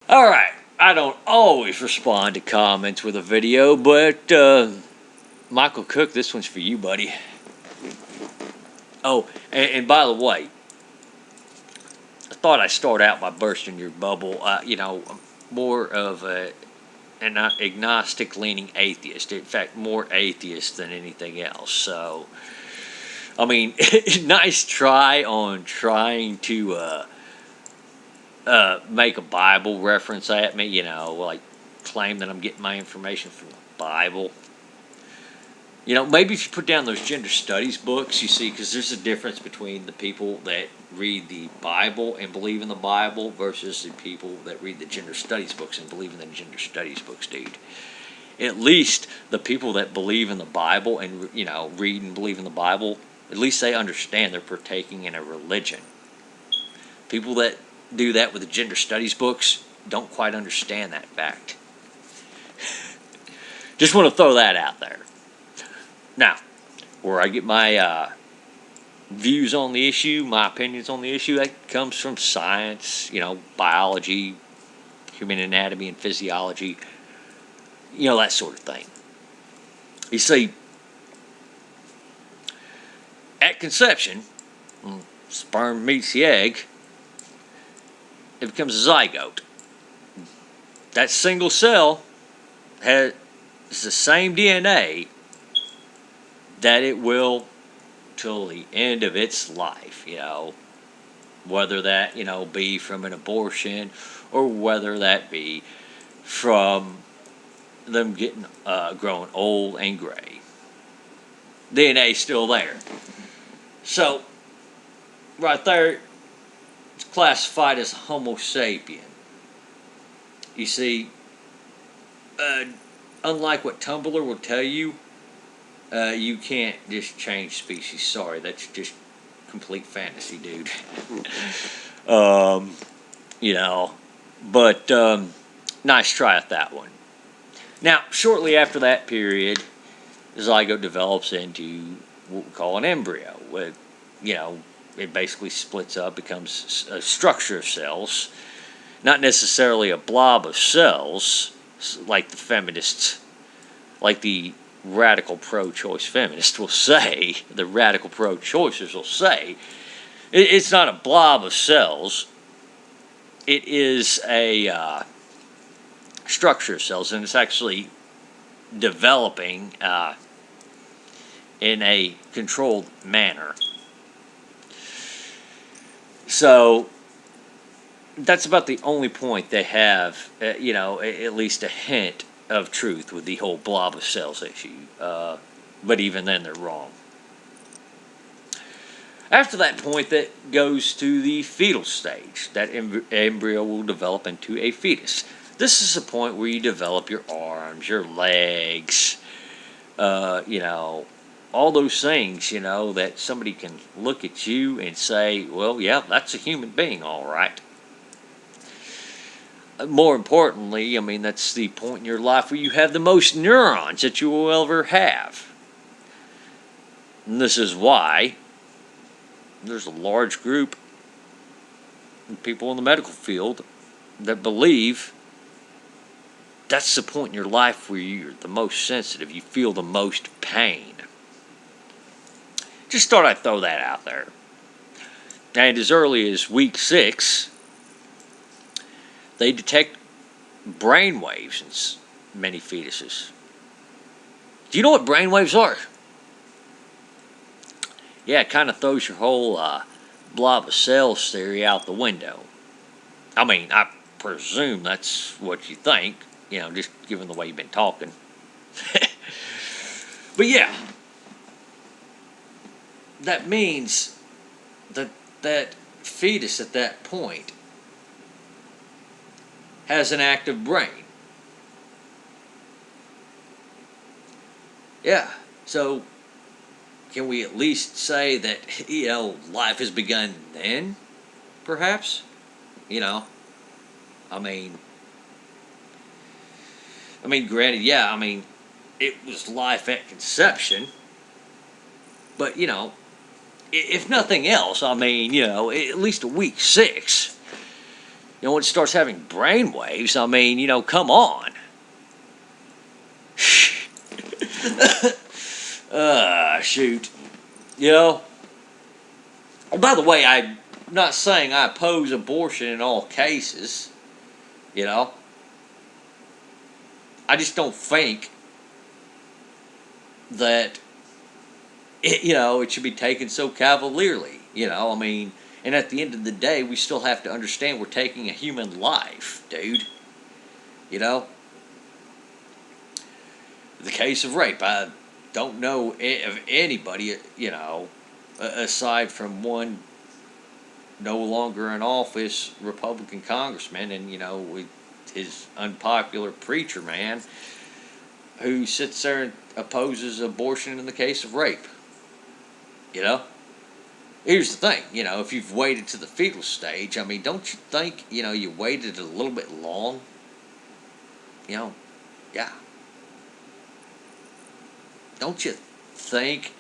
Alright, I don't always respond to comments with a video, but Michael Cook, this one's for you, buddy. Oh, and by the way, I thought I'd start out by bursting your bubble. I'm more of an agnostic leaning atheist. In fact, more atheist than anything else. So, I mean, nice try on trying to make a Bible reference at me, like claim that I'm getting my information from the Bible. Maybe if you put down those gender studies books, you see, because there's a difference between the people that read the Bible and believe in the Bible versus the people that read the gender studies books and believe in the gender studies books, dude. At least the people that believe in the Bible and, read and believe in the Bible, at least they understand they're partaking in a religion. People that do that with the gender studies books don't quite understand that fact. Just want to throw that out there. Now, where I get my views on the issue, my opinions on the issue, that comes from science, biology, human anatomy and physiology, that sort of thing. You see, at conception, sperm meets the egg, it becomes a zygote. That single cell has the same DNA that it will till the end of its life, whether that, be from an abortion or whether that be from them getting growing old and gray. DNA is still there. So, right there, it's classified as Homo sapien. You see, unlike what Tumblr will tell you, you can't just change species. Sorry, that's just complete fantasy, dude. But nice try at that one. Now, shortly after that period, the zygote develops into what we call an embryo. With, it basically splits up, becomes a structure of cells, not necessarily a blob of cells, like the feminists, like the radical pro-choice feminists will say, the radical pro-choicers will say, it's not a blob of cells. It is a structure of cells, and it's actually developing in a controlled manner. So that's about the only point they have, at least a hint of truth with the whole blob of cells issue. But even then, they're wrong. After that point, that goes to the fetal stage. That embryo will develop into a fetus. This is the point where you develop your arms, your legs, all those things, that somebody can look at you and say, well, yeah, that's a human being, all right. More importantly, that's the point in your life where you have the most neurons that you will ever have. And this is why there's a large group of people in the medical field that believe that's the point in your life where you're the most sensitive, you feel the most pain. Just thought I'd throw that out there. And as early as week 6, they detect brain waves in many fetuses. Do you know what brain waves are? Yeah, it kind of throws your whole blob of cells theory out the window. I presume that's what you think, just given the way you've been talking. But yeah, that means that fetus at that point has an active brain. Yeah, so can we at least say that, life has begun then, perhaps? Granted, yeah, it was life at conception, but, if nothing else, at least a week 6, You know, when it starts having brain waves, I mean, come on. Shoot. You know? Oh, by the way, I'm not saying I oppose abortion in all cases. You know? I just don't think that it should be taken so cavalierly. I mean, and at the end of the day, we still have to understand we're taking a human life, dude. You know? The case of rape, I don't know of anybody, aside from one no longer in office Republican congressman and, with his unpopular preacher man who sits there and opposes abortion in the case of rape. You know? Here's the thing, if you've waited to the fetal stage, I mean, don't you think, you waited a little bit long? Yeah. Don't you think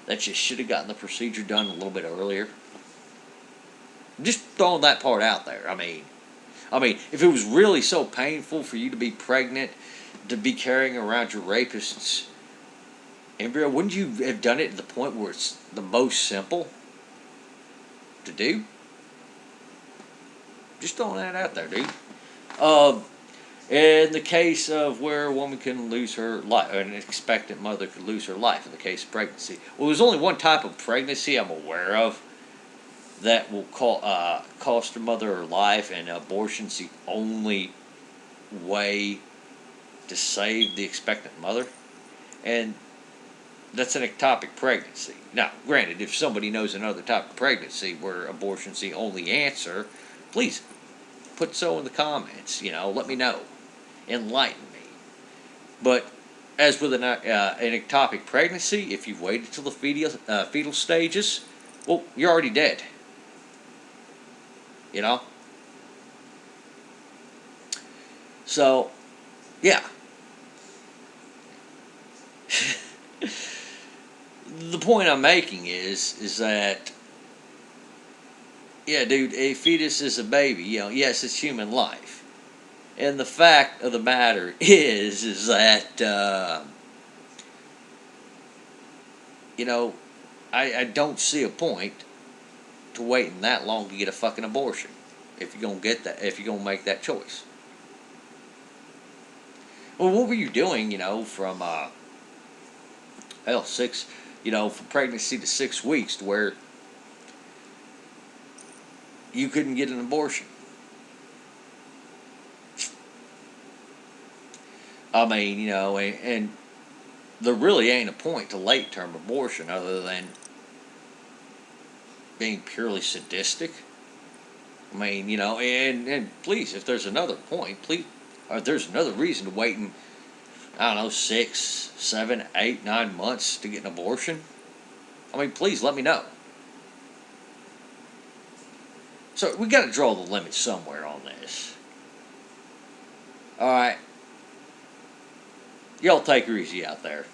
that you should have gotten the procedure done a little bit earlier? Just throwing that part out there. I mean, if it was really so painful for you to be pregnant, to be carrying around your rapist's embryo, wouldn't you have done it to the point where it's the most simple to do? Just throwing that out there, dude. In the case of where a woman can lose her life, an expectant mother could lose her life in the case of pregnancy. Well, there's only one type of pregnancy I'm aware of that will cost a mother her life, and abortion's the only way to save the expectant mother, and that's an ectopic pregnancy. Now, granted, if somebody knows another type of pregnancy where abortion's the only answer, please put so in the comments. Let me know. Enlighten me. But as with an ectopic pregnancy, if you've waited till the fetal stages, well, you're already dead. So, yeah. The point I'm making is that, yeah, dude, a fetus is a baby. Yes, it's human life. And the fact of the matter is that, I don't see a point to waiting that long to get a fucking abortion if you're gonna get that, if you're gonna make that choice. Well, what were you doing, from from pregnancy to 6 weeks to where you couldn't get an abortion? I mean, and there really ain't a point to late term abortion other than being purely sadistic. I mean, and please, if there's another point, please, or if there's another reason to waiting, I don't know, 6, 7, 8, 9 months to get an abortion, I mean, please let me know. So we got to draw the limit somewhere on this. All right. Y'all take her easy out there.